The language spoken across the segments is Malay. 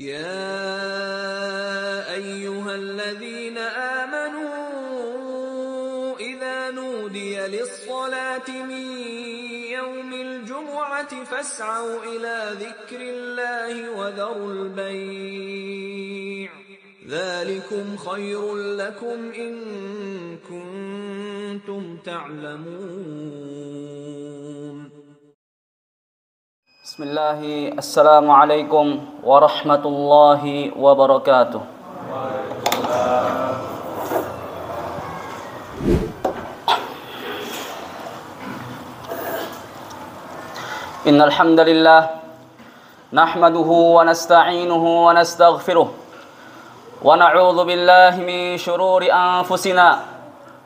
يا أيها الذين آمنوا إذا نودي للصلاة من يوم الجمعة فاسعوا إلى ذكر الله وذروا البيع ذلكم خير لكم إن كنتم تعلمون. Bismillah, Assalamualaikum warahmatullahi wabarakatuh. Innal hamdalillah nahmaduhu wa nasta'inuhu wa nastaghfiruh wa na'udzu billahi min shururi anfusina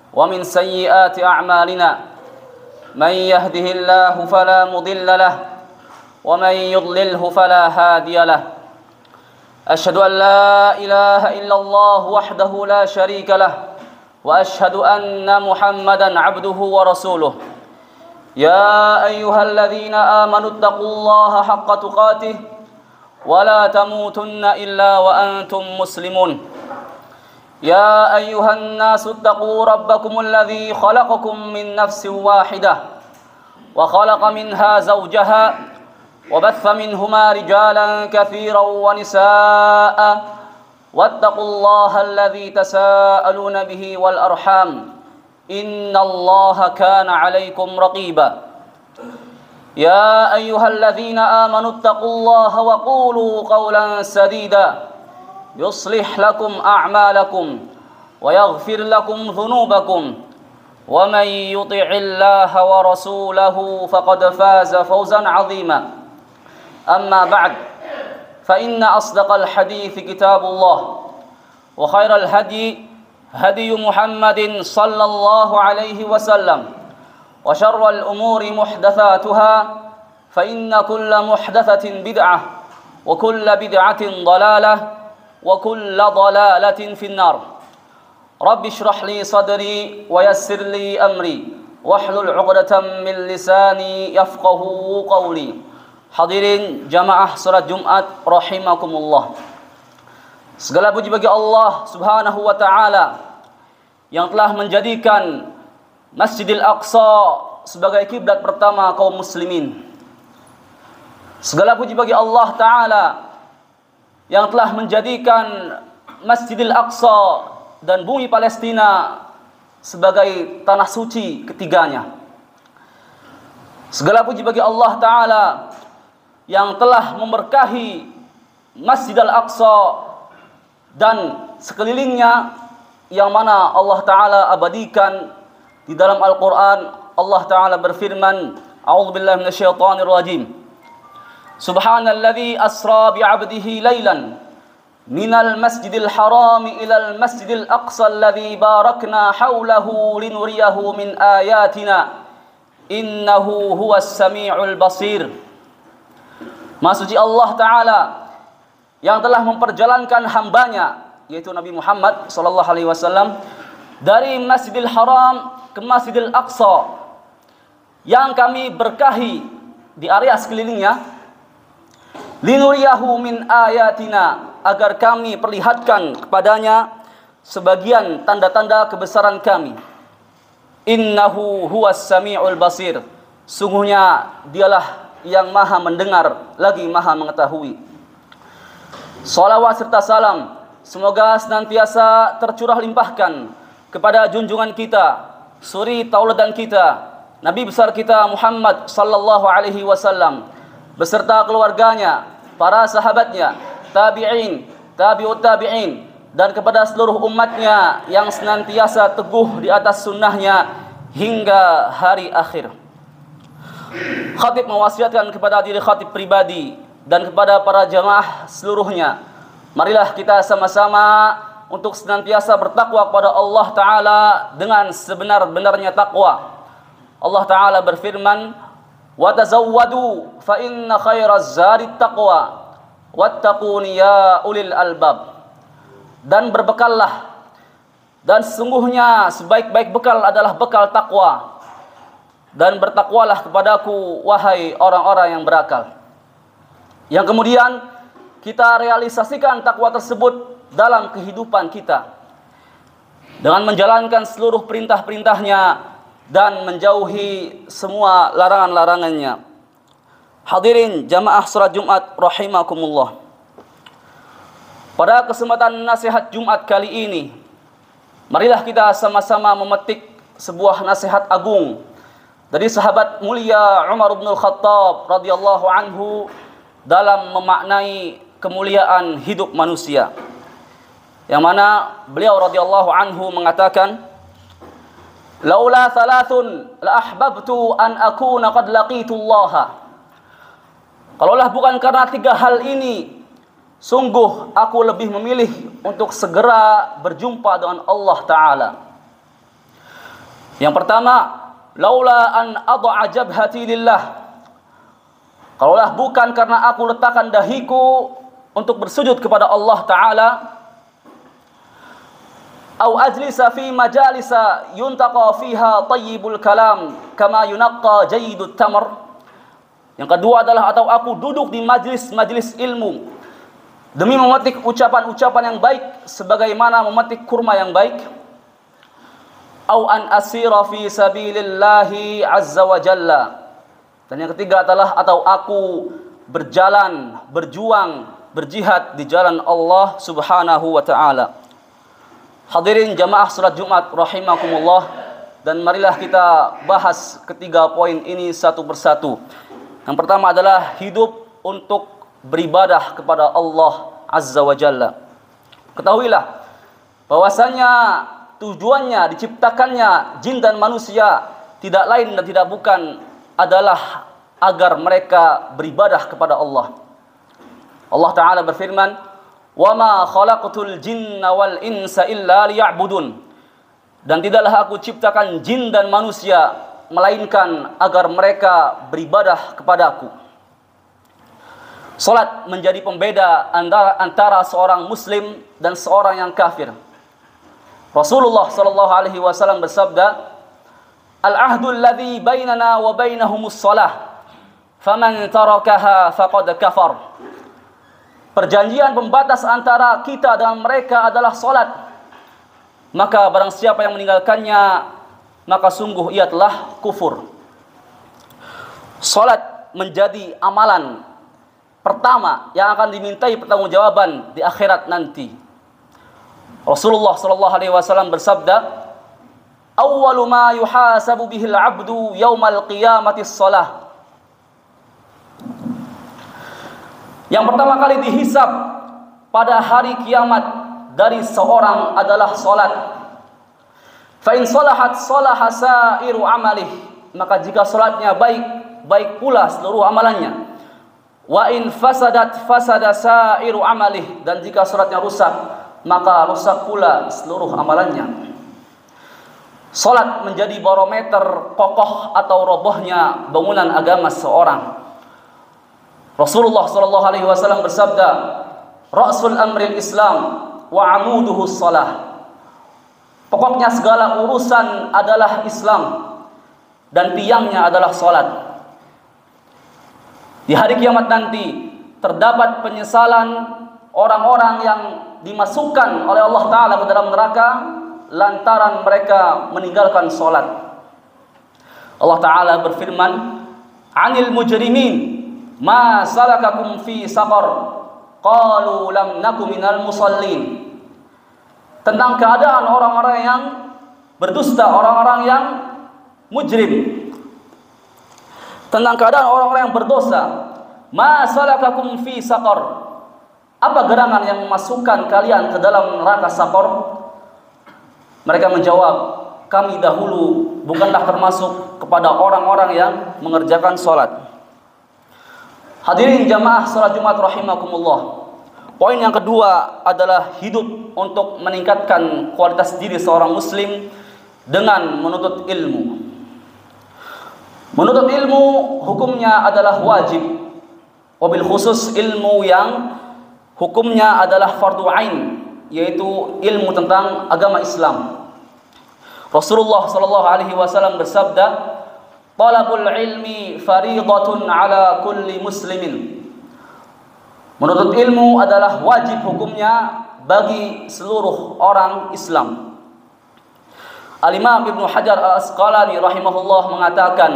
wa min sayyiati a'malina. Man yahdihillahu fala mudilla lahu ومن يضلله فلا هادي له أشهد أن لا إله إلا الله وحده لا شريك له وأشهد أن محمدا عبده ورسوله يا أيها الذين آمنوا اتقوا الله حق تقاته ولا تموتن إلا وأنتم مسلمون يا أيها الناس اتقوا ربكم الذي خلقكم من نفس واحدة وخلق منها زوجها وبث منهما رجالا كثيرا ونساء واتقوا الله الذي تساءلون به والأرحام إن الله كان عليكم رقيبا يا أيها الذين آمنوا اتقوا الله وقولوا قولا سديدا يصلح لكم أعمالكم ويغفر لكم ذنوبكم ومن يطع الله ورسوله فقد فاز فوزا عظيما. أما بعد فإن أصدق الحديث كتاب الله وخير الهدي هدي محمد صلى الله عليه وسلم وشر الأمور محدثاتها فإن كل محدثة بدعة وكل بدعة ضلالة وكل ضلالة في النار. رب اشرح لي صدري ويسر لي أمري واحلل عقدة من لساني يفقه قولي. Hadirin jamaah salat Jumat rahimakumullah. Segala puji bagi Allah Subhanahu wa taala yang telah menjadikan Masjidil Aqsa sebagai kiblat pertama kaum muslimin. Segala puji bagi Allah taala yang telah menjadikan Masjidil Aqsa dan bumi Palestina sebagai tanah suci ketiganya. Segala puji bagi Allah taala yang telah memberkahi Masjid Al-Aqsa dan sekelilingnya yang mana Allah Ta'ala abadikan di dalam Al-Quran. Allah Ta'ala berfirman, A'udzubillahi minasyaitonir rajim. Subhanalladzi asra bi'abdihi laylan minal masjidil harami ilal masjidil aqsa alladzi barakna hawlahu linuriyahu min ayatina innahu huwas sami'ul basir. Maha suci Allah Ta'ala yang telah memperjalankan hambanya, yaitu Nabi Muhammad SAW, dari Masjidil Haram ke Masjidil Aqsa yang kami berkahi di area sekelilingnya, linuriyahu min ayatina, agar kami perlihatkan kepadanya sebagian tanda-tanda kebesaran kami. Innahu huwas sami'ul basir, sungguhnya dialah yang maha mendengar lagi maha mengetahui. Salawat serta salam semoga senantiasa tercurah limpahkan kepada junjungan kita, suri tauladan kita, Nabi besar kita Muhammad sallallahu alaihi wasallam beserta keluarganya, para sahabatnya, tabi'in, tabi'ut tabi'in, dan kepada seluruh umatnya yang senantiasa teguh di atas sunnahnya hingga hari akhir. Khatib mewasiatkan kepada diri khatib pribadi dan kepada para jamaah seluruhnya, marilah kita sama-sama untuk senantiasa bertakwa kepada Allah Ta'ala dengan sebenar-benarnya takwa. Allah Ta'ala berfirman, wa tazawwadu fa inna khairaz zarit taqwa wattaquni ya ulil albab. Dan berbekallah, dan sesungguhnya sebaik-baik bekal adalah bekal takwa. Dan bertakwalah kepadaku, wahai orang-orang yang berakal. Yang kemudian kita realisasikan takwa tersebut dalam kehidupan kita dengan menjalankan seluruh perintah-perintahnya dan menjauhi semua larangan-larangannya. Hadirin jamaah salat Jumat rahimakumullah. Pada kesempatan nasihat Jumat kali ini, marilah kita sama-sama memetik sebuah nasihat agung dari sahabat mulia Umar bin Khattab radhiyallahu anhu dalam memaknai kemuliaan hidup manusia. Yang mana beliau radhiyallahu anhu mengatakan, "Laula thalathun la ahbabtu an akuna qad laqitu Allah." Kalaulah bukan karena 3 hal ini, sungguh aku lebih memilih untuk segera berjumpa dengan Allah Ta'ala. Yang pertama, laula an ad'a jabhati lillah. Kalaulah bukan karena aku letakkan dahiku untuk bersujud kepada Allah Ta'ala, au ajlisa fi majalisa yuntaqa fiha tayyibul kalam kama yunaqqa jayyidut tamr. Yang kedua adalah atau aku duduk di majlis-majlis ilmu demi memetik ucapan-ucapan yang baik sebagaimana memetik kurma yang baik. Au an asira fi sabilillahi azza wa jalla. Dan yang ketiga adalah atau aku berjalan, berjuang, berjihad di jalan Allah Subhanahu wa taala. Hadirin jamaah salat Jumat rahimakumullah, dan marilah kita bahas ketiga poin ini satu persatu. Yang pertama adalah hidup untuk beribadah kepada Allah Azza wa Jalla. Ketahuilah bahwasanya tujuannya diciptakannya jin dan manusia tidak lain dan tidak bukan adalah agar mereka beribadah kepada Allah. Allah Ta'ala berfirman, "Wa ma khalaqtul jinna wal insa illa liya'budun." Dan tidaklah aku ciptakan jin dan manusia melainkan agar mereka beribadah kepadaku. Salat menjadi pembeda antara seorang muslim dan seorang yang kafir. Rasulullah sallallahu alaihi wasallam bersabda, "Al-ahdu alladhi bainana wa bainahumus shalah. Faman tarakaha faqad kafar." Perjanjian pembatas antara kita dan mereka adalah salat. Maka barang siapa yang meninggalkannya, maka sungguh ia telah kufur. Salat menjadi amalan pertama yang akan dimintai pertanggungjawaban di akhirat nanti. Rasulullah sallallahu alaihi wasallam bersabda, "Awwalu ma yuhasabu bihil 'abdu yaumal qiyamati shalah." Yang pertama kali dihisab pada hari kiamat dari seorang adalah salat. Fa in salahat salaha sa'iru amalih. Maka jika salatnya baik, baik pula seluruh amalannya. Wa in fasadat fasada sa'iru amalih. Dan jika salatnya rusak, maka rusak pula seluruh amalannya. Salat menjadi barometer kokoh atau robohnya bangunan agama seorang. Rasulullah sallallahu alaihi wasallam bersabda, "Ra'sul amril Islam wa 'amuduhu shalah." Pokoknya segala urusan adalah Islam dan tiangnya adalah salat. Di hari kiamat nanti terdapat penyesalan orang-orang yang dimasukkan oleh Allah Ta'ala ke dalam neraka lantaran mereka meninggalkan salat. Allah Ta'ala berfirman, "Anil mujrimin ma salakakum fi saqar qalu lam nakum minal musallin." Tentang keadaan orang-orang yang berdusta, orang-orang yang mujrim. Tentang keadaan orang-orang yang berdosa. Ma salakakum fi saqar. Apa gerangan yang memasukkan kalian ke dalam neraka saqar? Mereka menjawab, kami dahulu bukanlah termasuk kepada orang-orang yang mengerjakan salat. Hadirin jamaah salat Jumat rahimakumullah. Poin yang kedua adalah hidup untuk meningkatkan kualitas diri seorang muslim dengan menuntut ilmu. Menuntut ilmu hukumnya adalah wajib, wabil khusus ilmu yang hukumnya adalah fardu ain, yaitu ilmu tentang agama Islam. Rasulullah sallallahu alaihi wasallam bersabda, " Talabul ilmi fariidatun ala kulli muslimin." Menuntut ilmu adalah wajib hukumnya bagi seluruh orang Islam. Al-Imam Ibnu Hajar Al-Asqalani rahimahullah mengatakan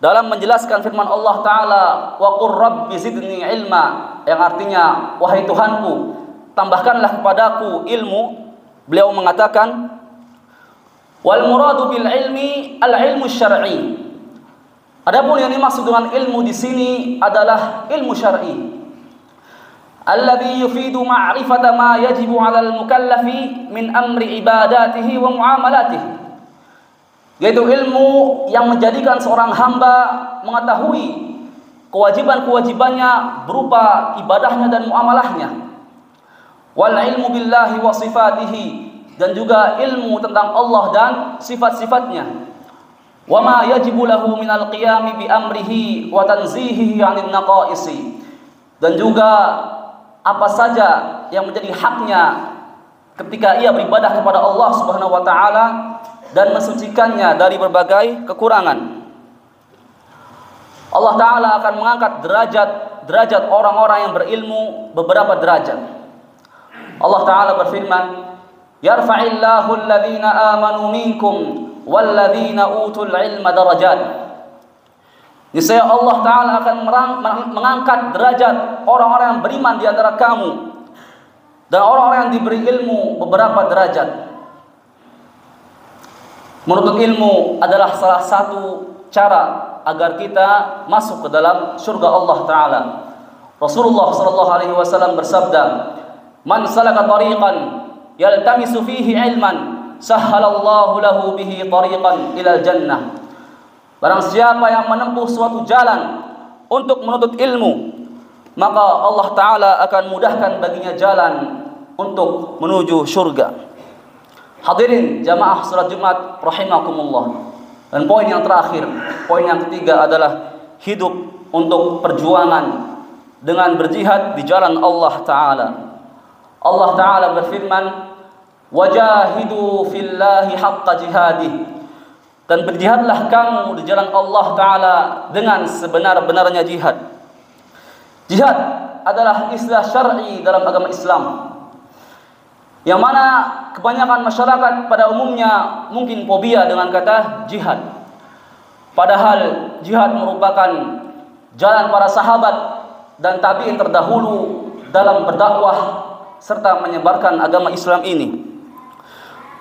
dalam menjelaskan firman Allah Ta'ala, wa qur rabbi zidni ilma, yang artinya, wahai Tuhanku, tambahkanlah kepadaku ilmu. Beliau mengatakan, wal muradu bil ilmi al ilmu syar'i. Adapun yang dimaksud dengan ilmu di sini adalah ilmu syar'i, alladhi yufidu ma'rifata ma yajibu 'alal mukallafi min amri ibadatihi wa muamalatihi, yaitu ilmu yang menjadikan seorang hamba mengetahui kewajiban-kewajibannya berupa ibadahnya dan muamalahnya. Wal ilmu billahi wa sifatihi, dan juga ilmu tentang Allah dan sifat-sifatnya. Wa ma yajibu lahu minal qiyami bi amrihi wa tanzihihi 'anil naqaisi, dan juga apa saja yang menjadi haknya ketika ia beribadah kepada Allah Subhanahu wa taala dan mensucikannya dari berbagai kekurangan. Allah Ta'ala akan mengangkat derajat orang-orang yang berilmu beberapa derajat. Allah Ta'ala berfirman, yarfa'illahu alladhina amanu minkum walladhina utul ilma darajat. Niscaya Allah Ta'ala akan mengangkat derajat orang-orang yang beriman di antara kamu dan orang-orang yang diberi ilmu beberapa derajat. Menuntut ilmu adalah salah satu cara agar kita masuk ke dalam surga Allah Ta'ala. Rasulullah SAW bersabda, man salaka tariqan yaltamisu fihi ilman sahhalallahu lahu bihi tariqan ilal jannah. Barang siapa yang menempuh suatu jalan untuk menuntut ilmu, maka Allah Ta'ala akan mudahkan baginya jalan untuk menuju surga. Hadirin jamaah salat Jumat rahimakumullah. Dan poin yang terakhir, poin yang ketiga adalah hidup untuk perjuangan dengan berjihad di jalan Allah Ta'ala. Allah Ta'ala berfirman, wajahidu fillahi haqqa jihadih, dan berjihadlah kamu di jalan Allah Ta'ala dengan sebenar-benarnya jihad. Jihad adalah istilah syar'i dalam agama Islam, yang mana kebanyakan masyarakat pada umumnya mungkin fobia dengan kata jihad. Padahal jihad merupakan jalan para sahabat dan tabi'in terdahulu dalam berdakwah serta menyebarkan agama Islam ini.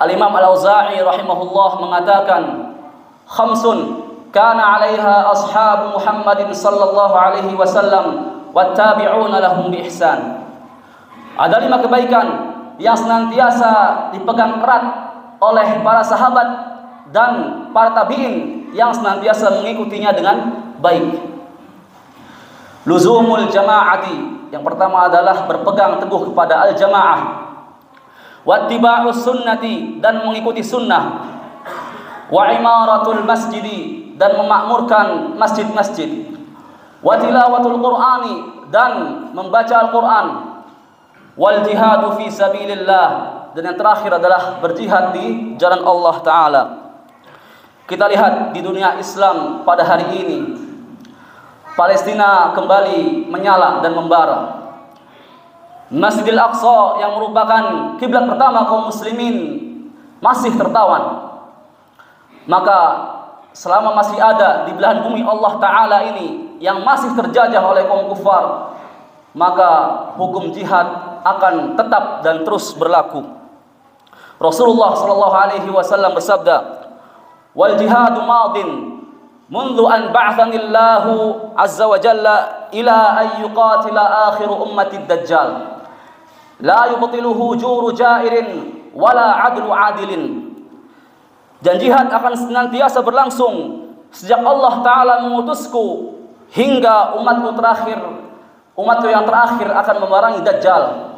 Al-Imam Al-Auza'i rahimahullah mengatakan, khamsun kana 'alaiha ashabu Muhammadin sallallahu alaihi wasallam wattabi'una lahum bi ihsan. Ada 5 kebaikan yang senantiasa dipegang erat oleh para sahabat dan para tabi'in yang senantiasa mengikutinya dengan baik. Luzumul jama'ati, yang pertama adalah berpegang teguh kepada al-jamaah. Wattiba'us sunnati, dan mengikuti sunnah. Wa imaratul masjidi, dan memakmurkan masjid-masjid. Wa tilawatul qur'ani, dan membaca Al-Quran. Wal jihadu fi sabilillah, dan yang terakhir adalah berjihad di jalan Allah Ta'ala. Kita lihat di dunia Islam pada hari ini, Palestina kembali menyala dan membara. Masjidil Aqsa yang merupakan kiblat pertama kaum muslimin masih tertawan. Maka selama masih ada di belahan bumi Allah Ta'ala ini yang masih terjajah oleh kaum kufar, maka hukum jihad akan tetap dan terus berlaku. Rasulullah SAW bersabda, wal jihadu madin mundu an ba'athanillahu azza wa jalla ila an yuqatila akhiru ummatid dajjal la yubtiluhu juru jairin wala adlu adilin. Dan jihad akan senantiasa berlangsung sejak Allah Ta'ala mengutusku hingga umatku yang terakhir akan memerangi Dajjal.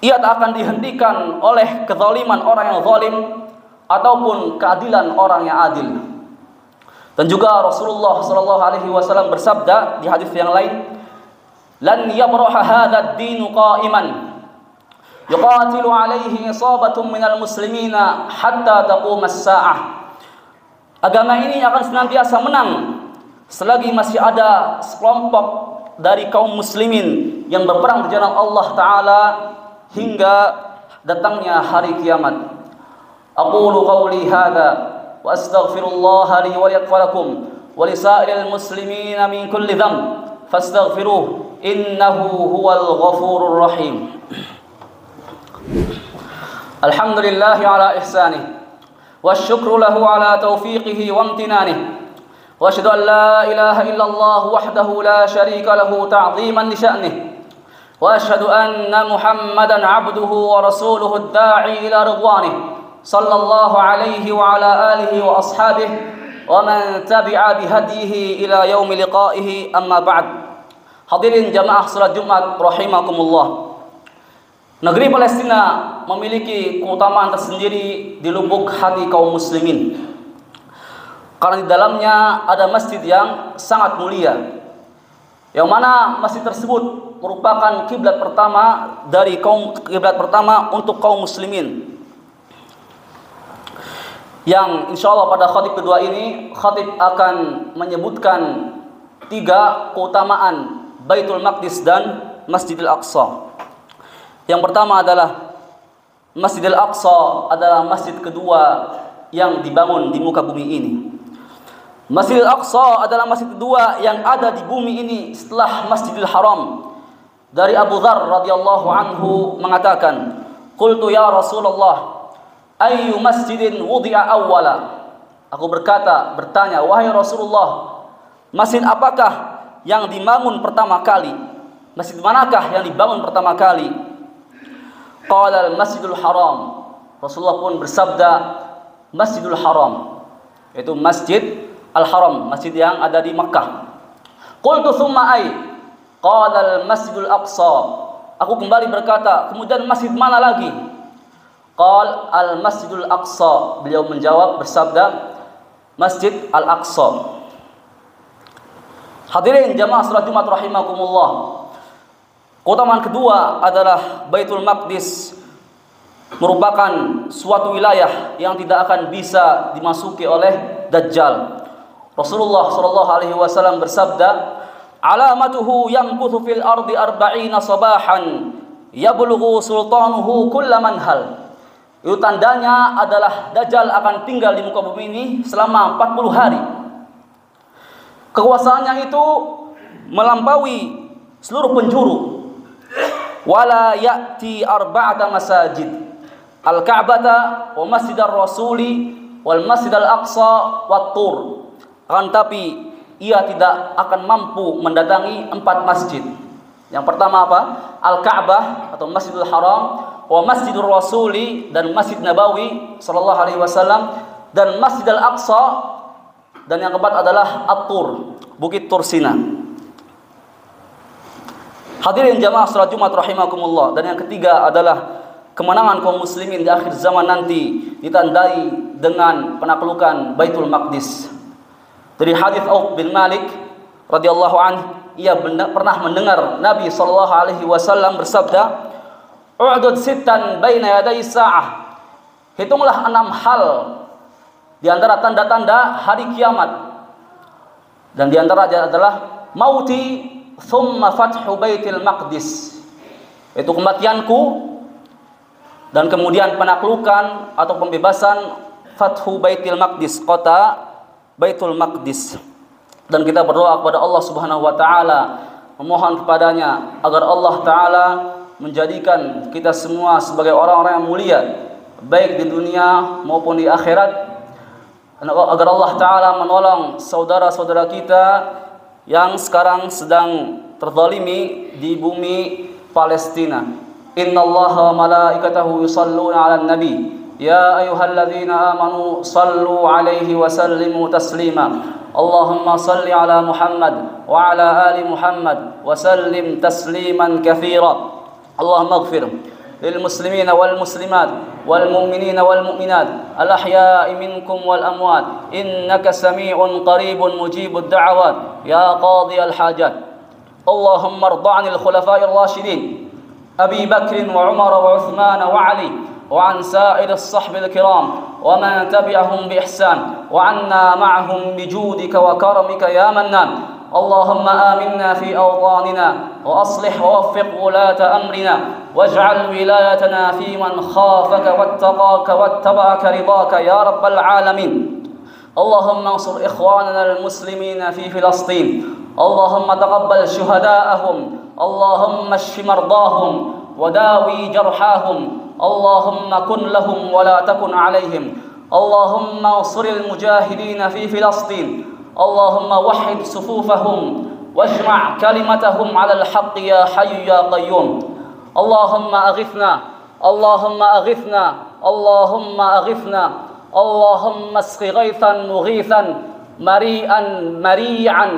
Ia tak akan dihentikan oleh kezaliman orang yang zalim ataupun keadilan orang yang adil. Dan juga Rasulullah SAW bersabda di hadis yang lain, lan yabraha hadzal dinu qa'iman yuqatilu alaihi isabatun minal muslimina hatta taqumas sa'ah. Agama ini akan senantiasa menang selagi masih ada sekelompok dari kaum muslimin yang berperang di jalan Allah Ta'ala hingga datangnya hari kiamat. Aqulu qawli hadha wa astaghfirullah li wa lakum wa lisa'iril muslimina min kulli dhanb fastaghfiruh innahu huwal ghafurur rahim. Alhamdulillahi ala ihsanih wa syukru lahu ala taufiqihi wa amtinanihi wa asyhadu an la ilaha illallah wahdahu la syarika lahu ta'ziman li sya'nih wa asyhadu anna Muhammadan 'abduhu wa rasuluhu ad-da'i ila ridwanih sallallahu alaihi wa ala alihi wa ashabihi wa man tabi'a bihadyihi ila yaumi liqa'ihi amma ba'd. Hadirin jamaah salat Jumat rahimakumullah. Negeri Palestina memiliki keutamaan tersendiri di lubuk hati kaum muslimin. Karena di dalamnya ada masjid yang sangat mulia, yang mana masjid tersebut merupakan kiblat pertama untuk kaum muslimin. Yang insya Allah pada khatib kedua ini, khatib akan menyebutkan 3 keutamaan Baitul Maqdis dan Masjidil Aqsa. Yang pertama adalah Masjidil Aqsa adalah masjid kedua yang dibangun di muka bumi ini. Masjidil Aqsa adalah masjid kedua yang ada di bumi ini setelah Masjidil Haram. Dari Abu Dzar radhiyallahu anhu mengatakan, "Qultu ya Rasulullah, ayyu masjidin wudi'a awwala?" Aku bertanya, wahai Rasulullah, masjid apakah yang dibangun pertama kali? Masjid manakah yang dibangun pertama kali? Qala al-Masjidul Haram. Rasulullah pun bersabda, Masjidul Haram, yaitu Masjid Al-Haram, masjid yang ada di Makkah. Qultu thumma ay? Qala al-Masjidul Aqsa. Aku kembali berkata, kemudian masjid mana lagi? Qal al-Masjidul Aqsa. Beliau menjawab bersabda, Masjid Al-Aqsa. Hadirin jamaah salat Jumat rahimakumullah. Keutamaan kedua adalah Baitul Maqdis merupakan suatu wilayah yang tidak akan bisa dimasuki oleh Dajjal. Rasulullah sallallahu alaihi wasallam bersabda, "Alamatuhu yamkuthu fil ardi 40 sabahan, yablughu sultanuhu kullaman hal." Itu tandanya adalah Dajjal akan tinggal di muka bumi ini selama 40 hari. Kekuasaannya itu melampaui seluruh penjuru. Wala ya'ti arba'ata masajid, Al-Ka'bata wa Masjidar Rasuli wal Masjidal Aqsa wat Tur. Akan tapi ia tidak akan mampu mendatangi 4 masjid. Yang pertama apa? Al-Ka'bah atau Masjidil Haram, wa Masjidur Rasuli dan Masjid Nabawi sallallahu alaihi wasallam, dan Masjidil Aqsa, dan yang keempat adalah At-Tur, Bukit Tursina. Hadirin jamaah salat Jumat rahimakumullah. Dan yang ketiga adalah kemenangan kaum muslimin di akhir zaman nanti ditandai dengan penaklukan Baitul Maqdis. Dari hadis Auf bin Malik radhiyallahu anhu, ia pernah mendengar Nabi sallallahu alaihi wasallam bersabda, "U'dud sittan baina yaday sa'ah." Hitunglah 6 hal di antara tanda-tanda hari kiamat. Dan di antaranya adalah mauti thumma fathu Baitul Maqdis, itu kematianku, dan kemudian penaklukan atau pembebasan fathu Baitul Maqdis, kota Baitul Maqdis. Dan kita berdoa kepada Allah Subhanahu wa taala, memohon kepadanya agar Allah taala menjadikan kita semua sebagai orang-orang yang mulia baik di dunia maupun di akhirat, agar Allah taala menolong saudara-saudara kita yang sekarang sedang terzalimi di bumi Palestina. Innallaha wa malaikatahu yusalluna 'alan nabi, ya ayyuhalladzina amanu sallu 'alaihi wa sallimu taslima. Allahumma salli 'ala Muhammad wa 'ala ali Muhammad wa sallim tasliman katsira. Allahumma ighfir للمسلمين والمسلمات والمؤمنين والمؤمنات الأحياء منكم والأموات إنك سميع قريب مجيب الدعوات يا قاضي الحاجات. اللهم ارض عن الخلفاء الراشدين أبي بكر وعمر وعثمان وعلي وعن سائر الصحب الكرام ومن تبعهم بإحسان وعنا معهم بجودك وكرمك يا منان. اللهم آمنا في أوطاننا وأصلح ووفق ولاة أمرنا واجعل ولايتنا في من خافك واتقاك واتبعك رضاك يا رب العالمين. اللهم انصر إخواننا المسلمين في فلسطين، اللهم تقبل شهداءهم، اللهم اشف مرضاهم وداوي جرحاهم، اللهم كن لهم ولا تكن عليهم. اللهم انصر المجاهدين في فلسطين، اللهم وحد صفوفهم واجمع كلمتهم على الحق يا حي يا قيوم. اللهم أغثنا، اللهم أغثنا، اللهم أغثنا، اللهم اسق غيثا مغيثا مريعا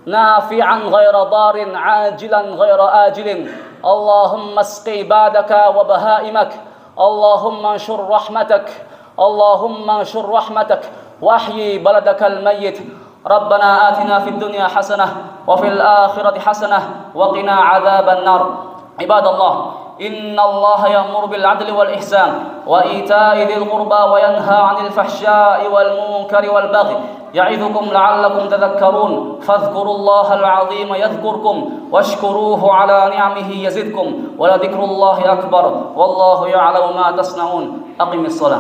نافعا غير ضار عاجلا غير آجل. اللهم اسق عبادك وبهائمك، اللهم انشر رحمتك، اللهم انشر رحمتك واحيي بلدك الميت. ربنا آتنا في الدنيا حسنة وفي الآخرة حسنة وقنا عذاب النار. عباد الله، إن الله يأمر بالعدل والإحسان وإيتاء ذي القربى وينهى عن الفحشاء والمنكر والبغي يعظكم لعلكم تذكرون. فاذكروا الله العظيم يذكركم واشكروه على نعمه يزدكم ولذكر الله أكبر والله يعلم ما تصنعون. أقم الصلاة.